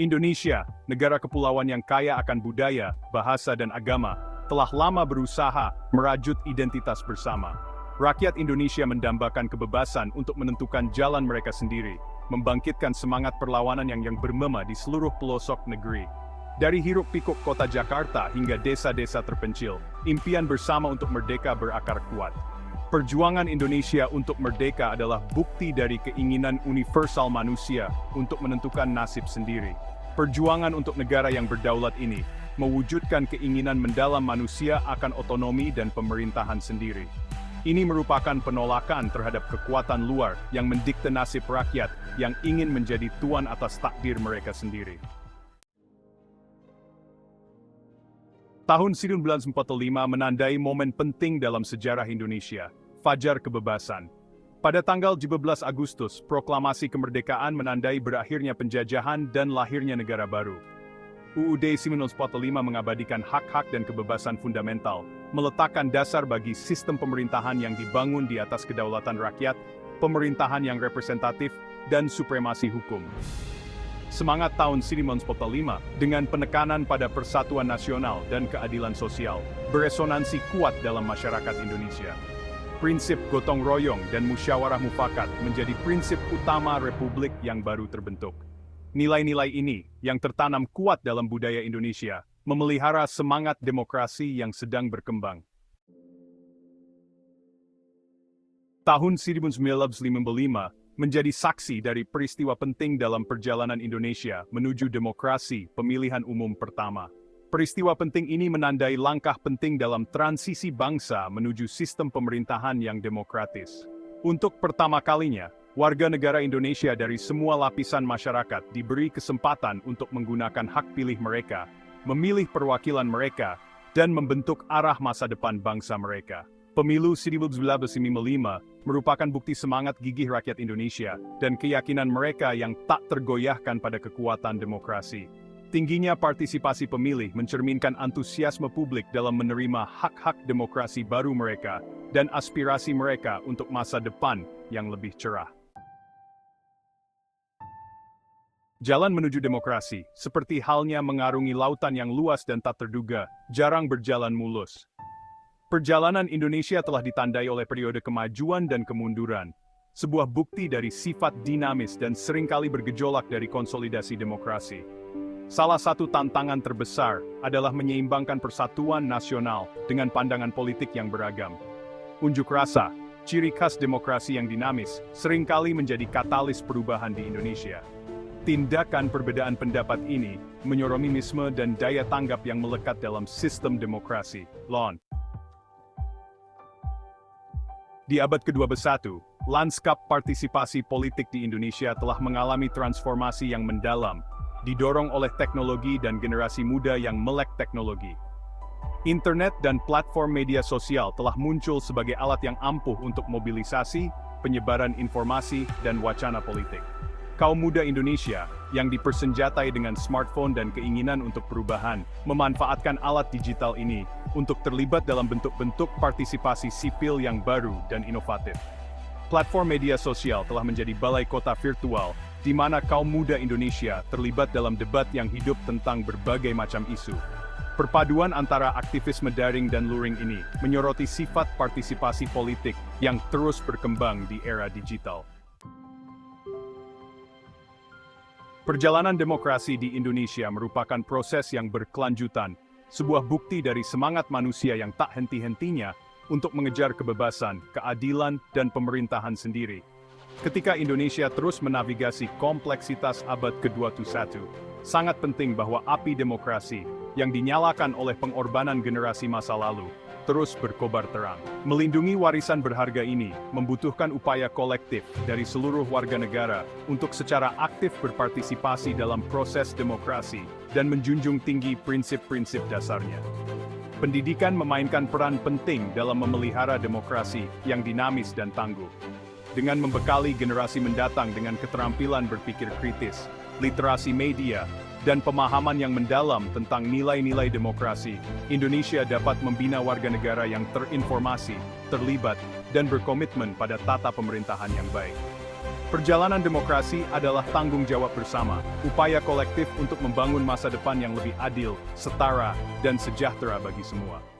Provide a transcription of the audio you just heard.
Indonesia, negara kepulauan yang kaya akan budaya, bahasa dan agama, telah lama berusaha merajut identitas bersama. Rakyat Indonesia mendambakan kebebasan untuk menentukan jalan mereka sendiri, membangkitkan semangat perlawanan yang bergema di seluruh pelosok negeri. Dari hiruk-pikuk kota Jakarta hingga desa-desa terpencil, impian bersama untuk merdeka berakar kuat. Perjuangan Indonesia untuk merdeka adalah bukti dari keinginan universal manusia untuk menentukan nasib sendiri. Perjuangan untuk negara yang berdaulat ini mewujudkan keinginan mendalam manusia akan otonomi dan pemerintahan sendiri. Ini merupakan penolakan terhadap kekuatan luar yang mendikte nasib rakyat yang ingin menjadi tuan atas takdir mereka sendiri. Tahun 1945 menandai momen penting dalam sejarah Indonesia, Fajar Kebebasan. Pada tanggal 17 Agustus, proklamasi kemerdekaan menandai berakhirnya penjajahan dan lahirnya negara baru. UUD 1945 mengabadikan hak-hak dan kebebasan fundamental, meletakkan dasar bagi sistem pemerintahan yang dibangun di atas kedaulatan rakyat, pemerintahan yang representatif, dan supremasi hukum. Semangat tahun 1945, dengan penekanan pada persatuan nasional dan keadilan sosial, beresonansi kuat dalam masyarakat Indonesia. Prinsip gotong royong dan musyawarah mufakat menjadi prinsip utama republik yang baru terbentuk. Nilai-nilai ini, yang tertanam kuat dalam budaya Indonesia, memelihara semangat demokrasi yang sedang berkembang. Tahun 1955 menjadi saksi dari peristiwa penting dalam perjalanan Indonesia menuju demokrasi pemilihan umum pertama. Peristiwa penting ini menandai langkah penting dalam transisi bangsa menuju sistem pemerintahan yang demokratis. Untuk pertama kalinya, warga negara Indonesia dari semua lapisan masyarakat diberi kesempatan untuk menggunakan hak pilih mereka, memilih perwakilan mereka, dan membentuk arah masa depan bangsa mereka. Pemilu 1955 merupakan bukti semangat gigih rakyat Indonesia dan keyakinan mereka yang tak tergoyahkan pada kekuatan demokrasi. Tingginya partisipasi pemilih mencerminkan antusiasme publik dalam menerima hak-hak demokrasi baru mereka dan aspirasi mereka untuk masa depan yang lebih cerah. Jalan menuju demokrasi, seperti halnya mengarungi lautan yang luas dan tak terduga, jarang berjalan mulus. Perjalanan Indonesia telah ditandai oleh periode kemajuan dan kemunduran, sebuah bukti dari sifat dinamis dan seringkali bergejolak dari konsolidasi demokrasi. Salah satu tantangan terbesar adalah menyeimbangkan persatuan nasional dengan pandangan politik yang beragam. Unjuk rasa, ciri khas demokrasi yang dinamis, seringkali menjadi katalis perubahan di Indonesia. Tindakan perbedaan pendapat ini menyorominisme dan daya tanggap yang melekat dalam sistem demokrasi. Lon. Di abad ke-21, lanskap partisipasi politik di Indonesia telah mengalami transformasi yang mendalam, didorong oleh teknologi dan generasi muda yang melek teknologi. Internet dan platform media sosial telah muncul sebagai alat yang ampuh untuk mobilisasi, penyebaran informasi, dan wacana politik. Kaum muda Indonesia, yang dipersenjatai dengan smartphone dan keinginan untuk perubahan, memanfaatkan alat digital ini untuk terlibat dalam bentuk-bentuk partisipasi sipil yang baru dan inovatif. Platform media sosial telah menjadi balai kota virtual, di mana kaum muda Indonesia terlibat dalam debat yang hidup tentang berbagai macam isu. Perpaduan antara aktivisme daring dan luring ini menyoroti sifat partisipasi politik yang terus berkembang di era digital. Perjalanan demokrasi di Indonesia merupakan proses yang berkelanjutan, sebuah bukti dari semangat manusia yang tak henti-hentinya untuk mengejar kebebasan, keadilan, dan pemerintahan sendiri. Ketika Indonesia terus menavigasi kompleksitas abad ke-21, sangat penting bahwa api demokrasi yang dinyalakan oleh pengorbanan generasi masa lalu terus berkobar terang. Melindungi warisan berharga ini membutuhkan upaya kolektif dari seluruh warga negara untuk secara aktif berpartisipasi dalam proses demokrasi dan menjunjung tinggi prinsip-prinsip dasarnya. Pendidikan memainkan peran penting dalam memelihara demokrasi yang dinamis dan tangguh. Dengan membekali generasi mendatang dengan keterampilan berpikir kritis, literasi media, dan pemahaman yang mendalam tentang nilai-nilai demokrasi, Indonesia dapat membina warga negara yang terinformasi, terlibat, dan berkomitmen pada tata pemerintahan yang baik. Perjalanan demokrasi adalah tanggung jawab bersama, upaya kolektif untuk membangun masa depan yang lebih adil, setara, dan sejahtera bagi semua.